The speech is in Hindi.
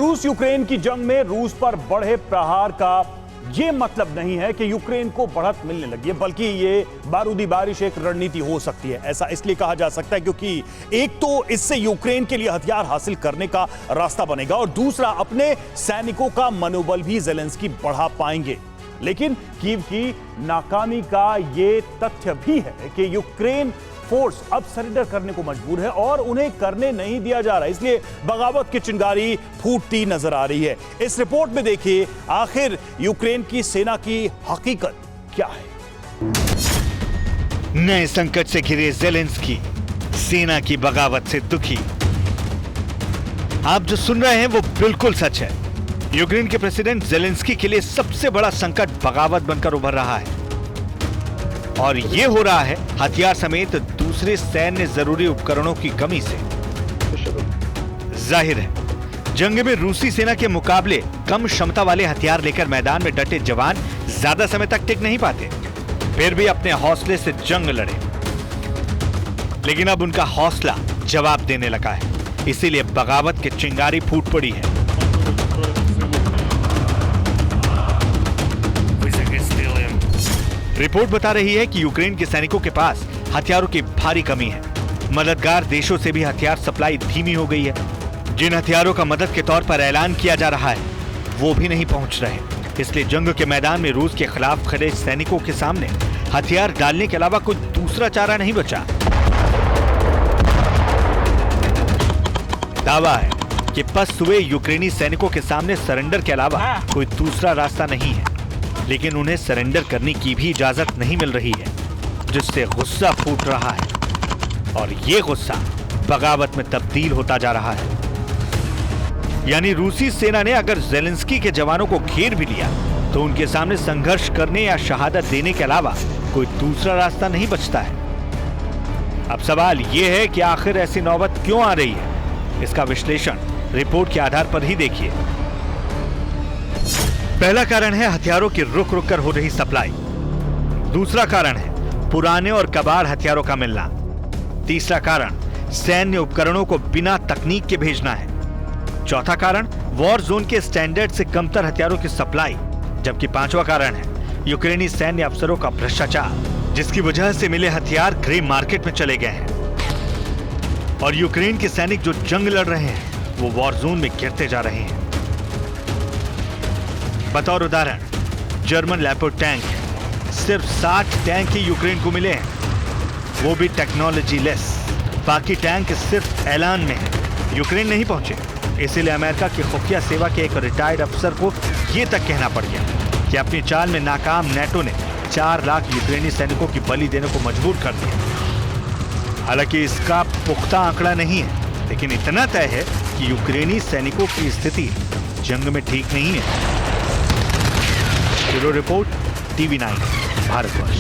रूस यूक्रेन की जंग में रूस पर बढ़े प्रहार का यह मतलब नहीं है कि यूक्रेन को बढ़त मिलने लगी है, बल्कि यह बारूदी बारिश एक रणनीति हो सकती है। ऐसा इसलिए कहा जा सकता है क्योंकि एक तो इससे यूक्रेन के लिए हथियार हासिल करने का रास्ता बनेगा और दूसरा अपने सैनिकों का मनोबल भी ज़ेलेंस्की बढ़ा पाएंगे। लेकिन कीव की नाकामी का यह तथ्य भी है कि यूक्रेन फोर्स अब सरेंडर करने को मजबूर है और उन्हें करने नहीं दिया जा रहा, इसलिए बगावत की चिंगारी फूटती नजर आ रही है। इस रिपोर्ट में देखिए आखिर यूक्रेन की सेना की हकीकत क्या है। नए संकट से घिरे ज़ेलेंस्की सेना की बगावत से दुखी। आप जो सुन रहे हैं वो बिल्कुल सच है। यूक्रेन के प्रेसिडेंट ज़ेलेंस्की के लिए सबसे बड़ा संकट बगावत बनकर उभर रहा है और ये हो रहा है हथियार समेत दूसरे सैन्य जरूरी उपकरणों की कमी से। जाहिर है जंग में रूसी सेना के मुकाबले कम क्षमता वाले हथियार लेकर मैदान में डटे जवान ज्यादा समय तक टिक नहीं पाते, फिर भी अपने हौसले से जंग लड़े। लेकिन अब उनका हौसला जवाब देने लगा है, इसीलिए बगावत की चिंगारी फूट पड़ी है। रिपोर्ट बता रही है कि यूक्रेन के सैनिकों के पास हथियारों की भारी कमी है। मददगार देशों से भी हथियार सप्लाई धीमी हो गई है। जिन हथियारों का मदद के तौर पर ऐलान किया जा रहा है वो भी नहीं पहुंच रहे। इसलिए जंग के मैदान में रूस के खिलाफ खड़े सैनिकों के सामने हथियार डालने के अलावा कोई दूसरा चारा नहीं बचा। दावा है कि पस्त हुए यूक्रेनी सैनिकों के सामने सरेंडर के अलावा कोई दूसरा रास्ता नहीं है, लेकिन उन्हें सरेंडर करने की भी इजाजत नहीं मिल रही है, जिससे गुस्सा फूट रहा है और ये गुस्सा बगावत में तब्दील होता जा रहा है। यानी रूसी सेना ने अगर ज़ेलेंस्की के जवानों को घेर भी लिया तो उनके सामने संघर्ष करने या शहादत देने के अलावा कोई दूसरा रास्ता नहीं बचता है। अब सवाल यह है कि आखिर ऐसी नौबत क्यों आ रही है। इसका विश्लेषण रिपोर्ट के आधार पर ही देखिए। पहला कारण है हथियारों की रुक रुक कर हो रही सप्लाई। दूसरा कारण है पुराने और कबाड़ हथियारों का मिलना। तीसरा कारण सैन्य उपकरणों को बिना तकनीक के भेजना है। चौथा कारण वॉर जोन के स्टैंडर्ड से कमतर हथियारों की सप्लाई, जबकि पांचवा कारण है यूक्रेनी सैन्य अफसरों का भ्रष्टाचार, जिसकी वजह से मिले हथियार ग्रे मार्केट में चले गए हैं और यूक्रेन के सैनिक जो जंग लड़ रहे हैं वो वॉर जोन में गिरते जा रहे हैं। बतौर उदाहरण, जर्मन लेपर्ड टैंक सिर्फ 60 टैंक ही यूक्रेन को मिले हैं, वो भी टेक्नोलॉजी लेस। बाकी टैंक सिर्फ ऐलान में है, यूक्रेन नहीं पहुंचे। इसीलिए अमेरिका की खुफिया सेवा के एक रिटायर्ड अफसर को यह तक कहना पड़ गया कि अपनी चाल में नाकाम नेटो ने 4 लाख यूक्रेनी सैनिकों की बलि देने को मजबूर कर दिया। हालांकि इसका पुख्ता आंकड़ा नहीं है, लेकिन इतना तय है कि यूक्रेनी सैनिकों की स्थिति जंग में ठीक नहीं है। Bureau report, TV9 Bharatvarsh.